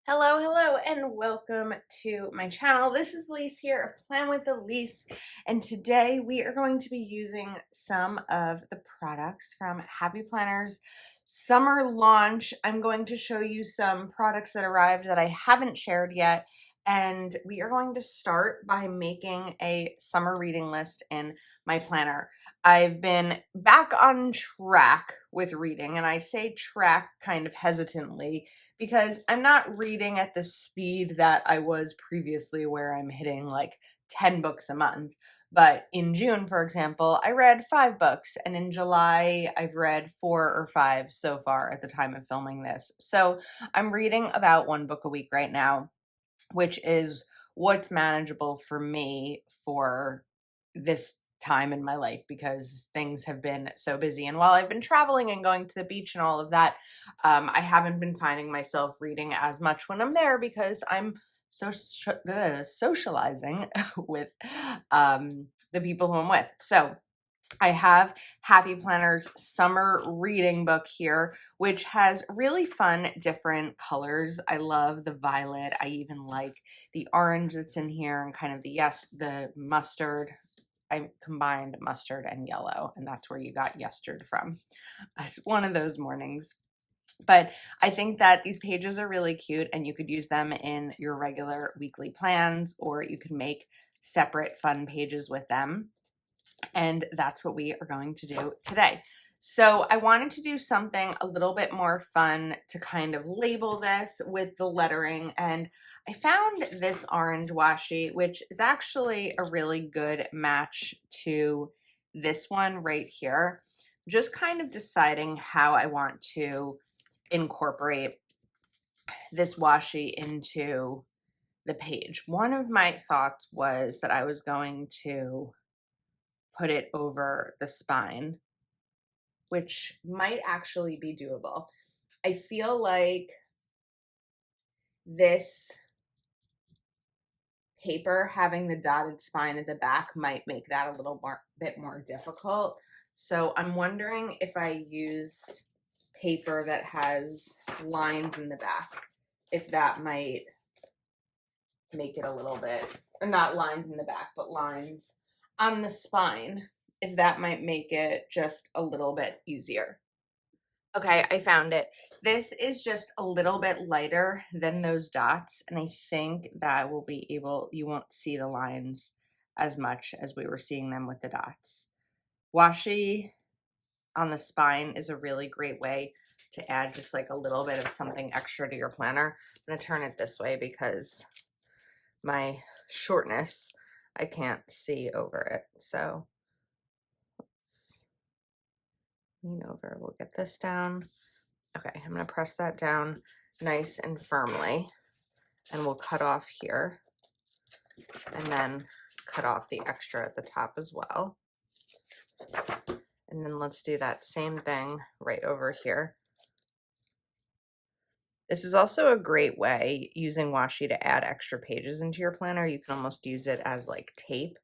Hello, hello, and welcome to my channel. This is Elise here of Plan with Elise, and today we are going to be using some of the products from Happy Planner's summer launch. I'm going to show you some products that arrived that I haven't shared yet, and we are going to start by making a summer reading list in my planner. I've been back on track with reading, and I say track kind of hesitantly because I'm not reading at the speed that I was previously, where I'm hitting like 10 books a month. But in June, for example, I read 5 books, and in July, I've read 4 or 5 so far at the time of filming this. So I'm reading about 1 book a week right now, which is what's manageable for me for this time in my life because things have been so busy. And while I've been traveling and going to the beach and all of that, I haven't been finding myself reading as much when I'm there because I'm socializing with the people who I'm with. So I have Happy Planner's summer reading book here, which has really fun, different colors. I love the violet. I even like the orange that's in here and kind of the mustard. I combined mustard and yellow, and that's where you got yesterd from. It's one of those mornings. But I think that these pages are really cute, and you could use them in your regular weekly plans, or you could make separate fun pages with them. And that's what we are going to do today. So I wanted to do something a little bit more fun to kind of label this with the lettering. And I found this orange washi, which is actually a really good match to this one right here. Just kind of deciding how I want to incorporate this washi into the page. One of my thoughts was that I was going to put it over the spine, which might actually be doable. I feel like this paper having the dotted spine at the back might make that a little bit more difficult. So I'm wondering if I used paper that has lines in the back, if that might make it a little bit, or not lines in the back, but lines on the spine, if that might make it just a little bit easier. Okay, I found it. This is just a little bit lighter than those dots, and I think that will be able, you won't see the lines as much as we were seeing them with the dots. Washi on the spine is a really great way to add just like a little bit of something extra to your planner. I'm going to turn it this way because my shortness, I can't see over it. So let's lean over. We'll get this down. Okay, I'm going to press that down nice and firmly, and we'll cut off here and then cut off the extra at the top as well. And then let's do that same thing right over here. This is also a great way, using washi, to add extra pages into your planner. You can almost use it as like tape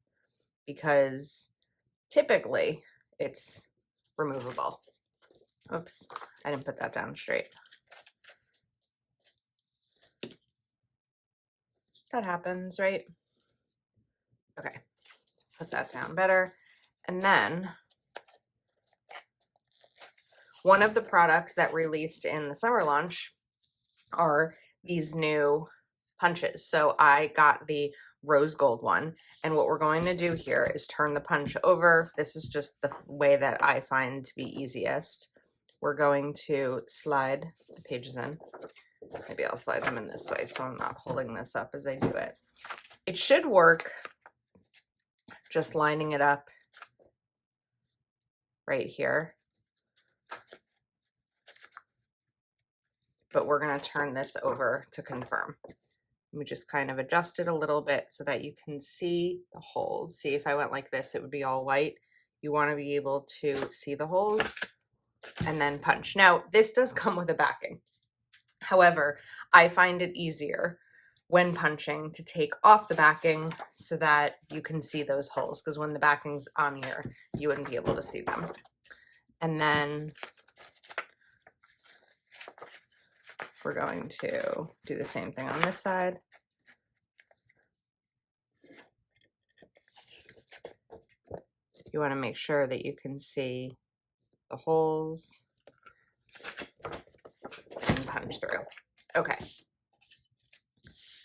because typically it's removable. Oops, I didn't put that down straight. That happens, right? Okay, put that down better. And then one of the products that released in the summer launch are these new punches. So I got the rose gold one, and what we're going to do here is turn the punch over. This is just the way that I find to be easiest. We're going to slide the pages in. Maybe I'll slide them in this way so I'm not holding this up as I do it. It should work just lining it up right here. But we're going to turn this over to confirm. We just kind of adjust it a little bit so that you can see the holes. See, if I went like this, it would be all white. You want to be able to see the holes and then punch. Now, this does come with a backing. However, I find it easier when punching to take off the backing so that you can see those holes, because when the backing's on here, you wouldn't be able to see them. And then we're going to do the same thing on this side. You want to make sure that you can see the holes and punch through. Okay.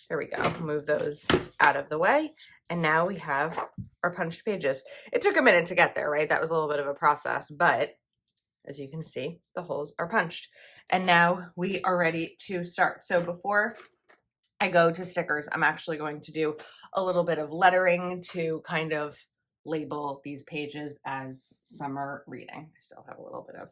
There we go. Move those out of the way. And now we have our punched pages. It took a minute to get there, right? That was a little bit of a process, but as you can see, the holes are punched. And now we are ready to start. So before I go to stickers, I'm actually going to do a little bit of lettering to kind of label these pages as summer reading. I still have a little bit of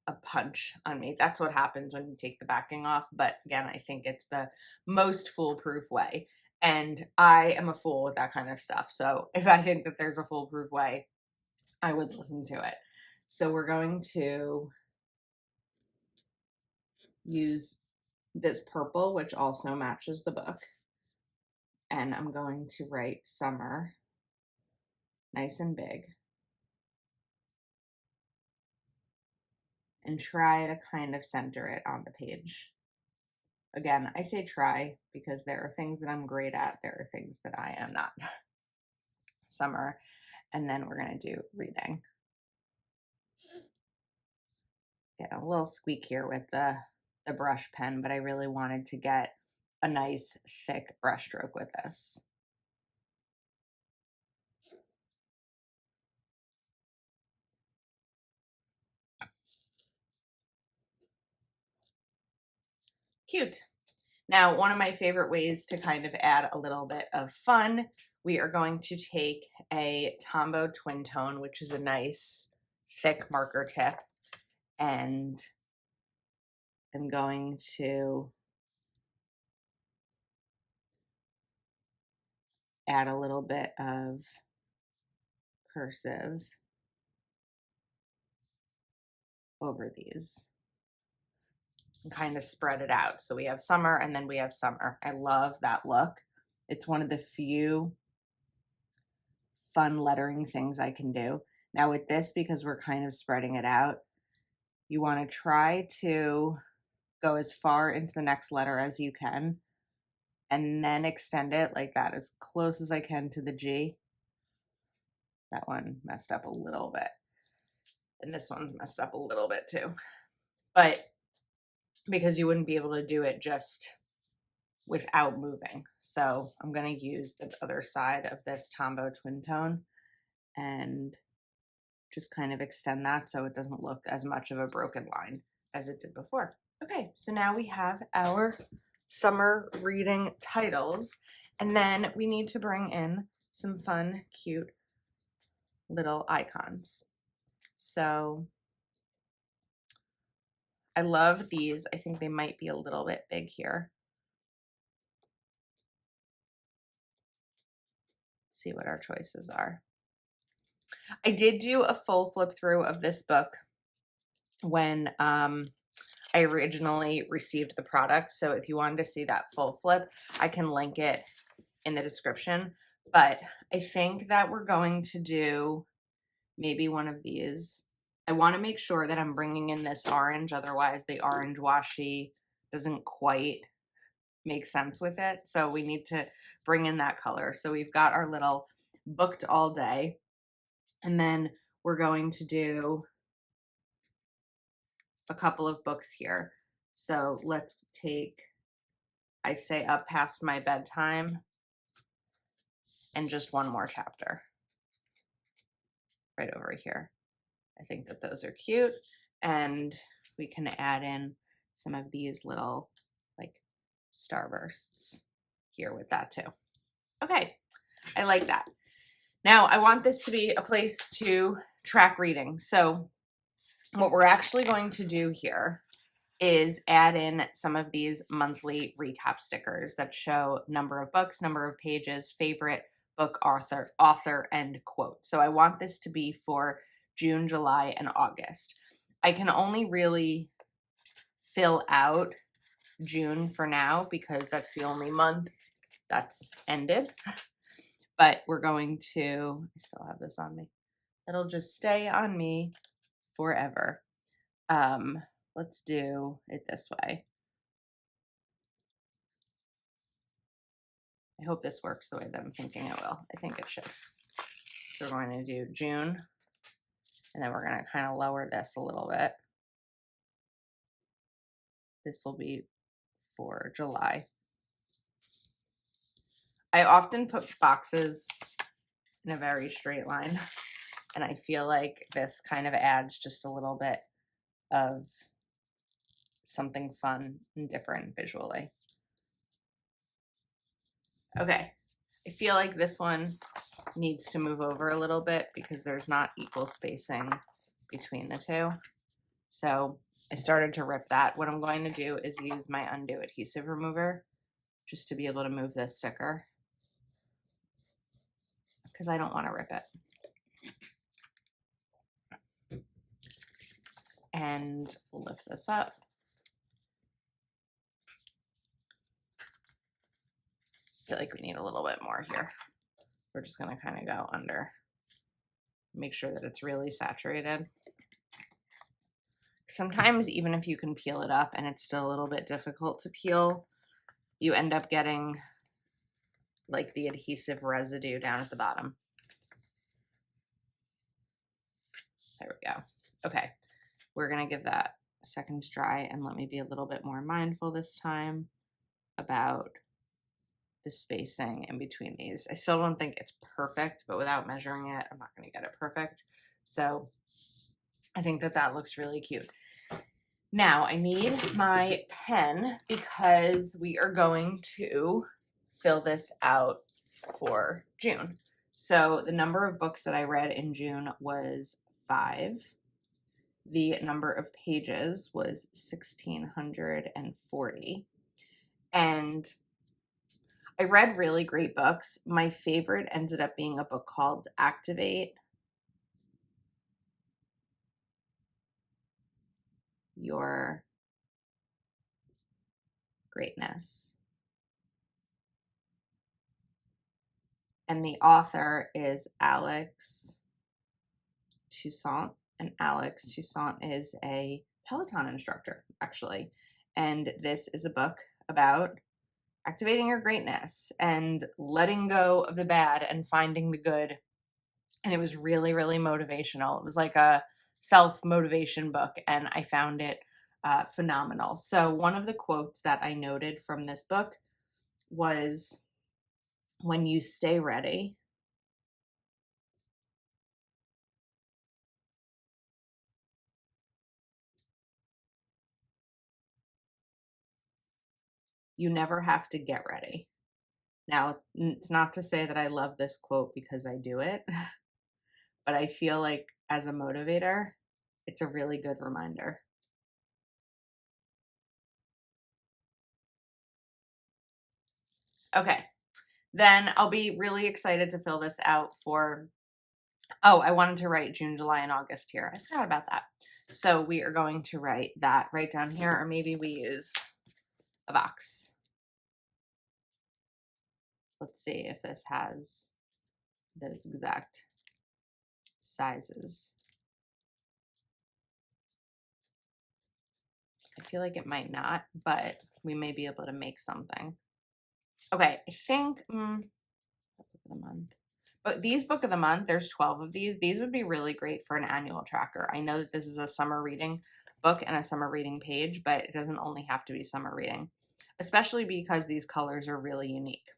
a punch on me. That's what happens when you take the backing off. But again, I think it's the most foolproof way. And I am a fool with that kind of stuff. So if I think that there's a foolproof way, I would listen to it. So we're going to use this purple, which also matches the book. And I'm going to write summer nice and big. And try to kind of center it on the page. Again, I say try because there are things that I'm great at. There are things that I am not. Summer. And then we're going to do reading. Get a little squeak here with the brush pen, but I really wanted to get a nice thick brush stroke with this. Cute. Now, one of my favorite ways to kind of add a little bit of fun, we are going to take a Tombow Twin Tone, which is a nice thick marker tip, and I'm going to add a little bit of cursive over these and kind of spread it out. So we have summer and then we have summer. I love that look. It's one of the few fun lettering things I can do. Now with this, because we're kind of spreading it out, you want to try to go as far into the next letter as you can and then extend it like that as close as I can to the G. That one messed up a little bit. And this one's messed up a little bit too. But because you wouldn't be able to do it just without moving. So I'm going to use the other side of this Tombow Twin Tone and just kind of extend that so it doesn't look as much of a broken line as it did before. Okay, so now we have our summer reading titles, and then we need to bring in some fun, cute little icons. So I love these. I think they might be a little bit big here. Let's see what our choices are. I did do a full flip through of this book when I originally received the product. So if you wanted to see that full flip, I can link it in the description. But I think that we're going to do maybe one of these. I want to make sure that I'm bringing in this orange, otherwise the orange washi doesn't quite make sense with it. So we need to bring in that color. So we've got our little booked all day, and then we're going to do a couple of books here. So let's take I Stay Up Past My Bedtime and just one more chapter right over here. I think that those are cute, and we can add in some of these little like starbursts here with that too. Okay, I like that. Now I want this to be a place to track reading. So what we're actually going to do here is add in some of these monthly recap stickers that show number of books, number of pages, favorite book author, and quote. So I want this to be for June, July, and August. I can only really fill out June for now because that's the only month that's ended. But we're going to, I still have this on me. It'll just stay on me forever. Let's do it this way. I hope this works the way that I'm thinking it will. I think it should. So we're going to do June, and then we're going to kind of lower this a little bit. This will be for July. I often put boxes in a very straight line, and I feel like this kind of adds just a little bit of something fun and different visually. Okay, I feel like this one needs to move over a little bit because there's not equal spacing between the two. So I started to rip that. What I'm going to do is use my undo adhesive remover just to be able to move this sticker because I don't want to rip it. And lift this up. I feel like we need a little bit more here. We're just going to kind of go under. Make sure that it's really saturated. Sometimes even if you can peel it up and it's still a little bit difficult to peel, you end up getting like the adhesive residue down at the bottom. There we go. Okay, we're gonna give that a second to dry, and let me be a little bit more mindful this time about the spacing in between these. I still don't think it's perfect, but without measuring it, I'm not gonna get it perfect. So I think that that looks really cute. Now I need my pen because we are going to fill this out for June. So the number of books that I read in June was 5. The number of pages was 1,640. And I read really great books. My favorite ended up being a book called Activate Your Greatness. And the author is Alex Toussaint. And Alex Toussaint is a Peloton instructor, actually. And this is a book about activating your greatness and letting go of the bad and finding the good. And it was really, really motivational. It was like a self-motivation book, and I found it phenomenal. So one of the quotes that I noted from this book was, "When you stay ready, you never have to get ready." Now, it's not to say that I love this quote because I do it, but I feel like as a motivator, it's a really good reminder. Okay, then I'll be really excited to fill this out for, oh, I wanted to write June, July, and August here. I forgot about that. So we are going to write that right down here, or maybe we use a box. Let's see if this has those exact sizes. I feel like it might not, but we may be able to make something. Okay, I think book of the month. But these book of the month, there's 12 of these. These would be really great for an annual tracker. I know that this is a summer reading book and a summer reading page, but it doesn't only have to be summer reading, especially because these colors are really unique.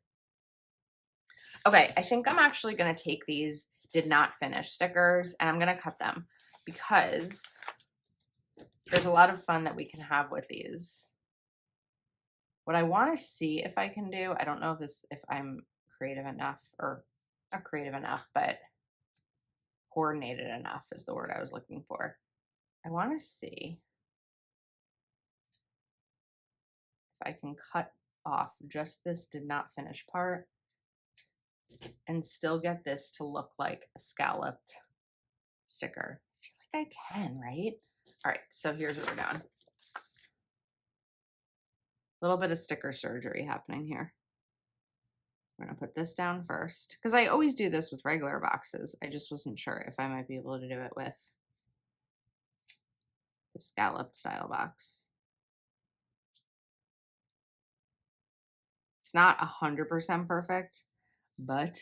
Okay, I think I'm actually going to take these did not finish stickers and I'm going to cut them because there's a lot of fun that we can have with these. What I want to see if I can do, I don't know if I'm creative enough, or not creative enough, but coordinated enough is the word I was looking for. I want to see if I can cut off just this did not finish part and still get this to look like a scalloped sticker. I feel like I can, right? All right, so here's what we're doing. A little bit of sticker surgery happening here. We're gonna put this down first because I always do this with regular boxes. I just wasn't sure if I might be able to do it with the scalloped style box. It's not 100% perfect, but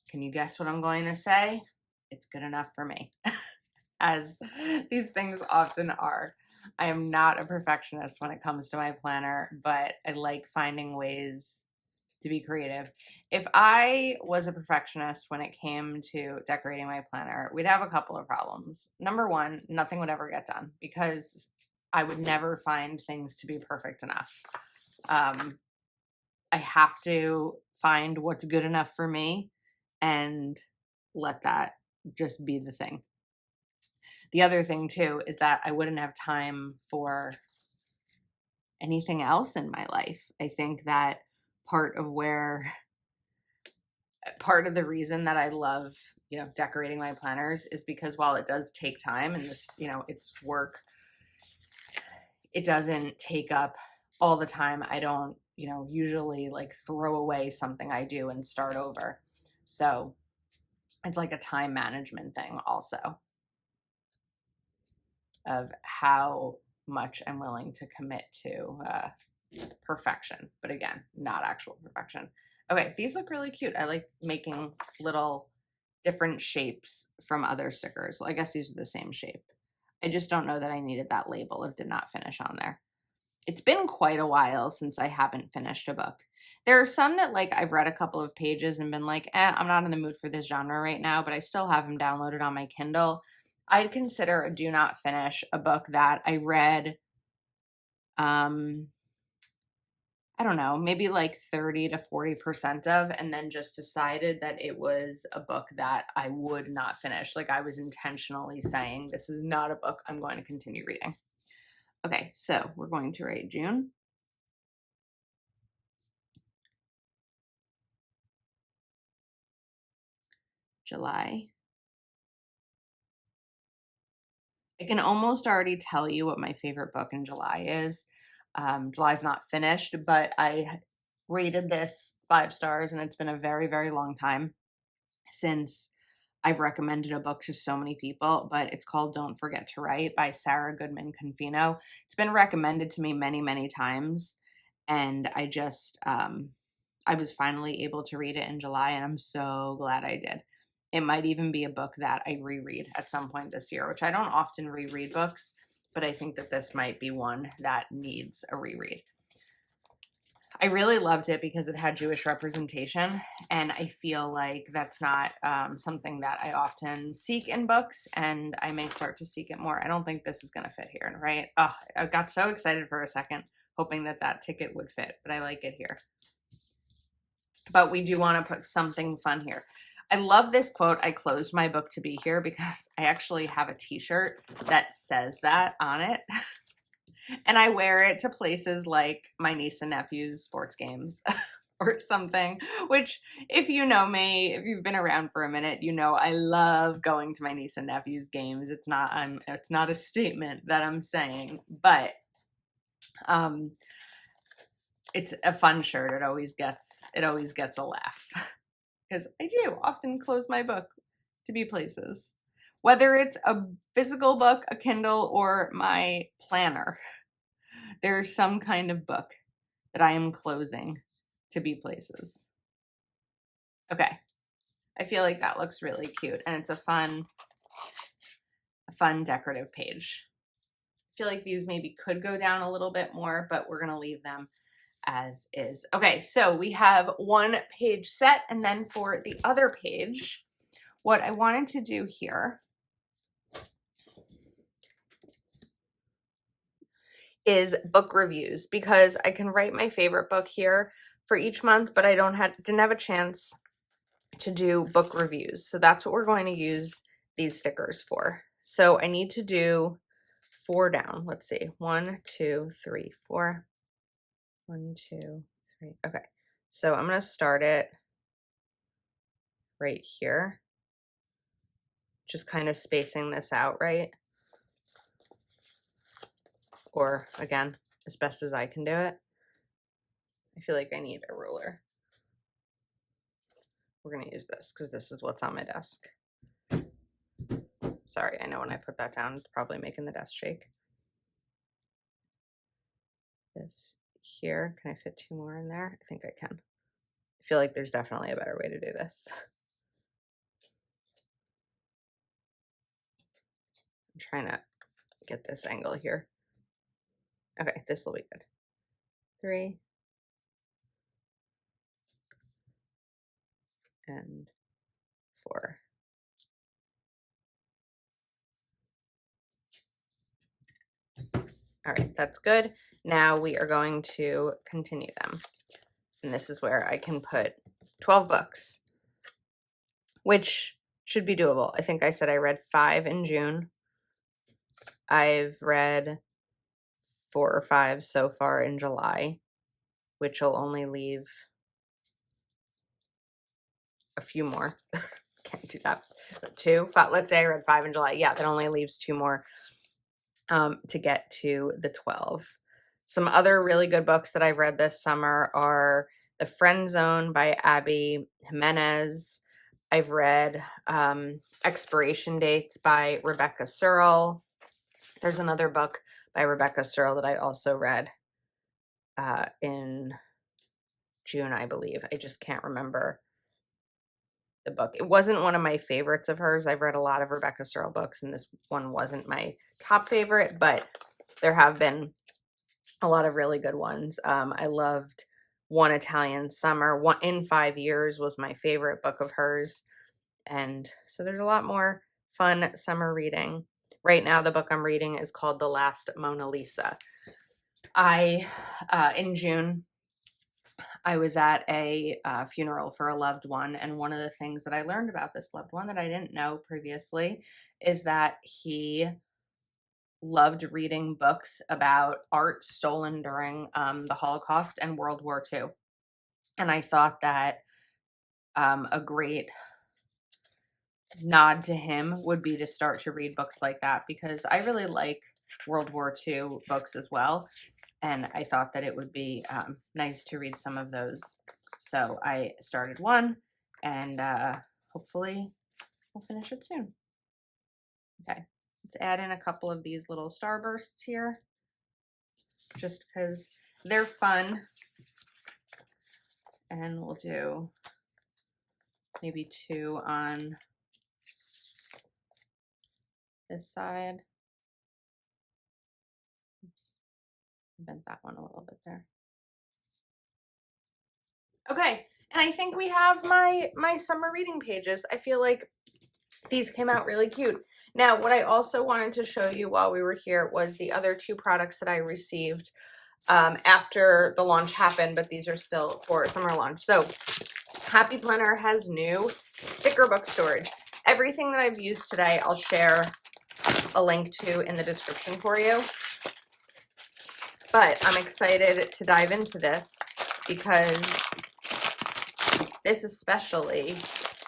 can you guess what I'm going to say? It's good enough for me, as these things often are. I am not a perfectionist when it comes to my planner, but I like finding ways to be creative. If I was a perfectionist when it came to decorating my planner, we'd have a couple of problems. Number one, nothing would ever get done because I would never find things to be perfect enough. I have to find what's good enough for me and let that just be the thing. The other thing too is that I wouldn't have time for anything else in my life. I think that part of the reason that I love, decorating my planners is because while it does take time and this, it's work, it doesn't take up all the time. I don't, usually like throw away something I do and start over. So it's like a time management thing also, of how much I'm willing to commit to perfection, but again, not actual perfection. Okay, these look really cute. I like making little different shapes from other stickers. Well, I guess these are the same shape. I just don't know that I needed that label of did not finish on there. It's been quite a while since I haven't finished a book. There are some that like I've read a couple of pages and been like, I'm not in the mood for this genre right now, but I still have them downloaded on my Kindle. I'd consider a do not finish a book that I read, I don't know, maybe like 30 to 40% of, and then just decided that it was a book that I would not finish. Like I was intentionally saying, this is not a book I'm going to continue reading. Okay, so we're going to write June, July. I can almost already tell you what my favorite book in July is. July's not finished, but I rated this 5 stars, and it's been a very, very long time since I've recommended a book to so many people, but it's called Don't Forget to Write by Sarah Goodman Confino. It's been recommended to me many, many times, and I was finally able to read it in July, and I'm so glad I did. It might even be a book that I reread at some point this year, which I don't often reread books, but I think that this might be one that needs a reread. I really loved it because it had Jewish representation, and I feel like that's not something that I often seek in books, and I may start to seek it more. I don't think this is going to fit here, right? Oh, I got so excited for a second, hoping that that ticket would fit, but I like it here. But we do want to put something fun here. I love this quote, I closed my book to be here, because I actually have a t-shirt that says that on it. And I wear it to places like my niece and nephew's sports games or something, which if you know me, if you've been around for a minute, you know I love going to my niece and nephew's games. It's not a statement that I'm saying, but it's a fun shirt. It always gets a laugh because I do often close my book to be places, whether it's a physical book, a Kindle, or my planner. There's some kind of book that I am closing to be places. Okay. I feel like that looks really cute, and it's a fun decorative page. I feel like these maybe could go down a little bit more, but we're going to leave them as is. Okay, so we have one page set, and then for the other page, what I wanted to do here is book reviews, because I can write my favorite book here for each month, but I didn't have a chance to do book reviews. So that's what we're going to use these stickers for. So I need to do 4 down. Let's see. 1, 2, 3, 4. 1, 2, 3. Okay. So I'm going to start it right here. Just kind of spacing this out, right? Or again, as best as I can do it. I feel like I need a ruler. We're going to use this because this is what's on my desk. Sorry, I know when I put that down, it's probably making the desk shake. This here. Can I fit 2 more in there? I think I can. I feel like there's definitely a better way to do this. I'm trying to get this angle here. Okay, this will be good. 3 and 4. All right, that's good. Now we are going to continue them. And this is where I can put 12 books, which should be doable. I think I said I read 5 in June. I've read 4 or 5 so far in July, which will only leave a few more. Can't do that. 2, 5, let's say I read 5 in July. Yeah, that only leaves 2 more to get to the 12. Some other really good books that I've read this summer are The Friend Zone by Abby Jimenez. I've read Expiration Dates by Rebecca Searle. There's another book by Rebecca Searle that I also read in June, I believe. I just can't remember the book. It wasn't one of my favorites of hers. I've read a lot of Rebecca Searle books, and this one wasn't my top favorite, but there have been a lot of really good ones. I loved One Italian Summer. One in 5 Years was my favorite book of hers. And so there's a lot more fun summer reading. Right now, the book I'm reading is called The Last Mona Lisa. In June, I was at a funeral for a loved one, and one of the things that I learned about this loved one that I didn't know previously is that he loved reading books about art stolen during the Holocaust and World War II. And I thought that a great nod to him would be to start to read books like that, because I really like World War II books as well. And I thought that it would be nice to read some of those. So I started one, and hopefully we'll finish it soon. Okay, let's add in a couple of these little starbursts here, just because they're fun. And we'll do maybe 2 on this side. Oops, bent that one a little bit there. Okay, and I think we have my summer reading pages. I feel like these came out really cute. Now, what I also wanted to show you while we were here was the other 2 products that I received after the launch happened, but these are still for summer launch. So Happy Planner has new sticker book storage. Everything that I've used today, I'll share a link to in the description for you. But I'm excited to dive into this because this especially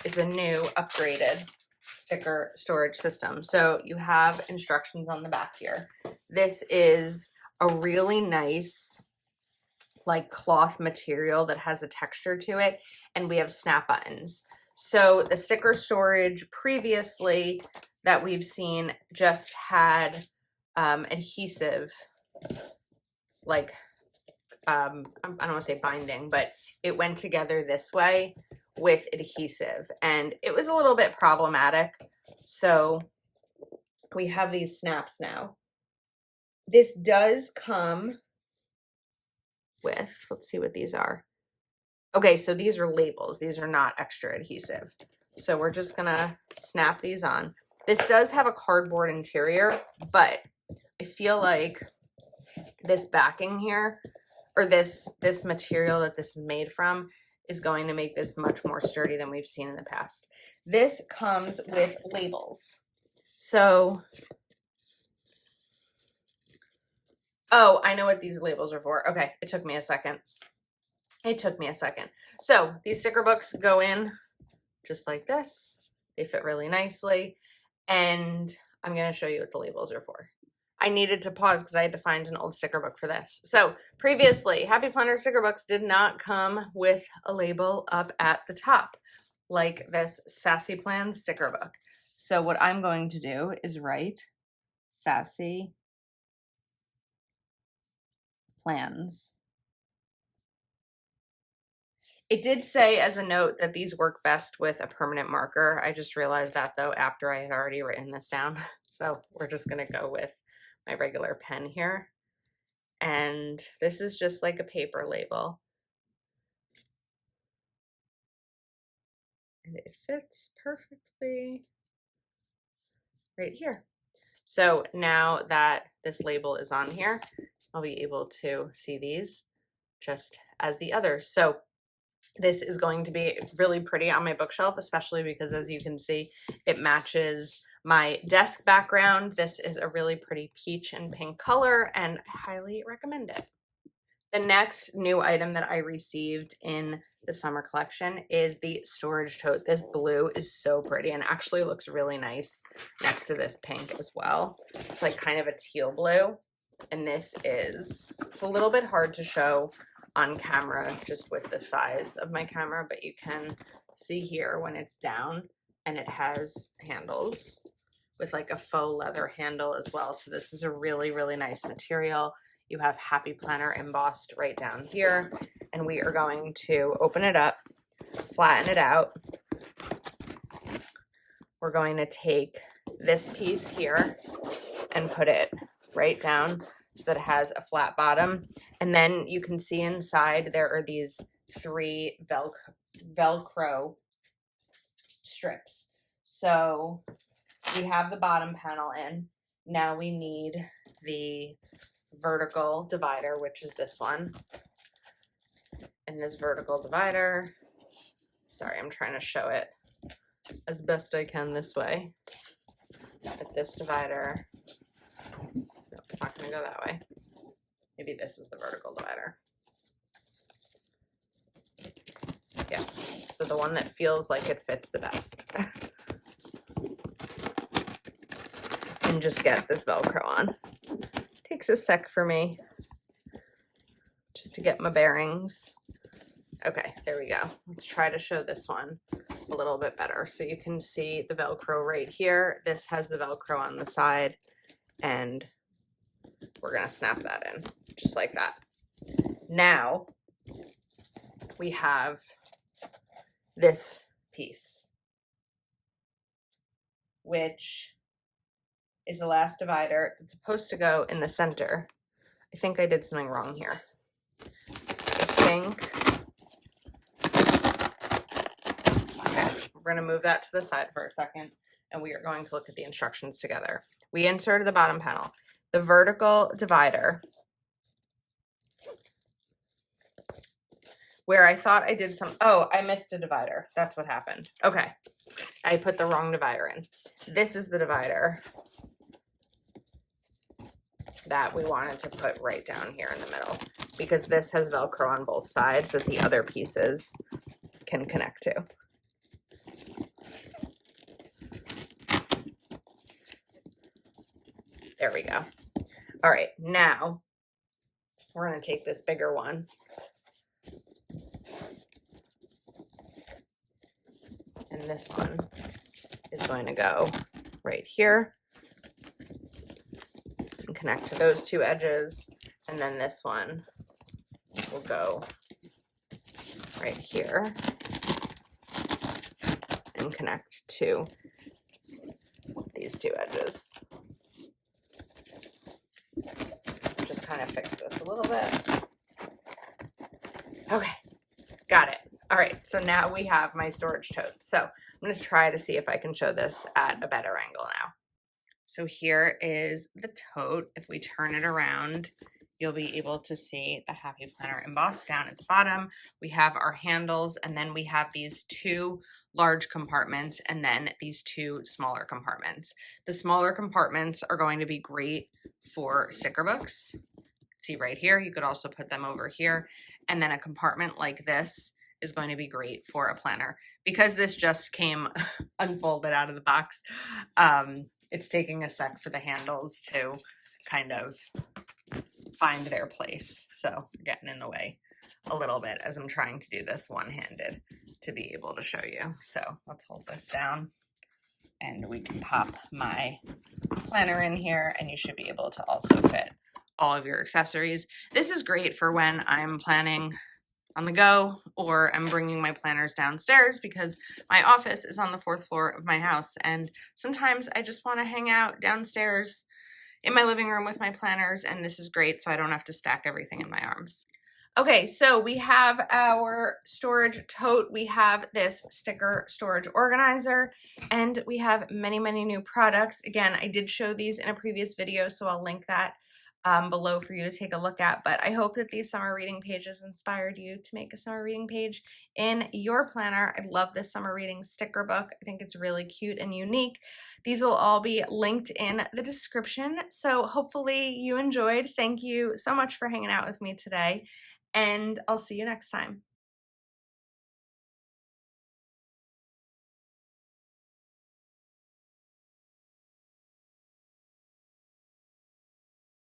is a new upgraded sticker storage system. So you have instructions on the back here. This is a really nice like cloth material that has a texture to it, and we have snap buttons. So the sticker storage previously that we've seen just had adhesive, like I don't want to say binding, but it went together this way with adhesive, and it was a little bit problematic. So we have these snaps now. This does come with, let's see what these are. Okay, so these are labels. These are not extra adhesive. So we're just gonna snap these on. This does have a cardboard interior, but I feel like this backing here, or this material that this is made from, is going to make this much more sturdy than we've seen in the past. This comes with labels. So, oh, I know what these labels are for. Okay, it took me a second. So these sticker books go in just like this. They fit really nicely. And I'm going to show you what the labels are for. I needed to pause because I had to find an old sticker book for this. So previously, Happy Planner sticker books did not come with a label up at the top, like this Sassy Plan sticker book. So what I'm going to do is write Sassy Plans It did say as a note that these work best with a permanent marker. I just realized that though after I had already written this down. So we're just gonna go with my regular pen here. And this is just like a paper label. And it fits perfectly right here. So now that this label is on here, I'll be able to see these just as the others. So this is going to be really pretty on my bookshelf, especially because as you can see, it matches my desk background. This is a really pretty peach and pink color and I highly recommend it. The next new item that I received in the summer collection is the storage tote. This blue is so pretty and actually looks really nice next to this pink as well. It's like kind of a teal blue. And this is, it's a little bit hard to show on camera just with the size of my camera, but you can see here when it's down and it has handles with like a faux leather handle as well. So this is a really, really nice material. You have Happy Planner embossed right down here, and we are going to open it up, flatten it out. We're going to take this piece here and put it right down so that it has a flat bottom. And then you can see inside there are these 3 Velcro strips. So we have the bottom panel in. Now we need the vertical divider, which is this one. And this vertical divider, sorry, I'm trying to show it as best I can this way. But this divider, no, it's not going to go that way. Maybe this is the vertical divider. Yes, so the one that feels like it fits the best. And just get this Velcro on. Takes a sec for me just to get my bearings. Okay, there we go. Let's try to show this one a little bit better. So you can see the Velcro right here. This has the Velcro on the side, and we're gonna snap that in just like that. Now we have this piece, which is the last divider. It's supposed to go in the center. I think I did something wrong here. I think, okay, we're gonna move that to the side for a second and we are going to look at the instructions together. We inserted the bottom panel. The vertical divider, where I thought I did some, oh, I missed a divider. That's what happened. Okay, I put the wrong divider in. This is the divider that we wanted to put right down here in the middle because this has Velcro on both sides that the other pieces can connect to. There we go. All right, now we're going to take this bigger one and this one is going to go right here and connect to those 2 edges, and then this one will go right here and connect to these 2 edges. Just kind of fix this a little bit. Okay, got it. All right, so now we have my storage tote. So I'm going to try to see if I can show this at a better angle now. So here is the tote. If we turn it around, you'll be able to see the Happy Planner embossed down at the bottom. We have our handles, and then we have these 2 large compartments and then these 2 smaller compartments. The smaller compartments are going to be great for sticker books. See right here, you could also put them over here. And then a compartment like this is going to be great for a planner. Because this just came unfolded out of the box, it's taking a sec for the handles to kind of find their place. So getting in the way a little bit as I'm trying to do this one-handed to be able to show you. So let's hold this down and we can pop my planner in here and you should be able to also fit all of your accessories. This is great for when I'm planning on the go, or I'm bringing my planners downstairs because my office is on the 4th floor of my house, and sometimes I just want to hang out downstairs in my living room with my planners, and this is great so I don't have to stack everything in my arms. Okay, so we have our storage tote, we have this sticker storage organizer, and we have many, many new products. Again, I did show these in a previous video, so I'll link that below for you to take a look at. But I hope that these summer reading pages inspired you to make a summer reading page in your planner. I love this summer reading sticker book. I think it's really cute and unique. These will all be linked in the description. So hopefully you enjoyed. Thank you so much for hanging out with me today, and I'll see you next time.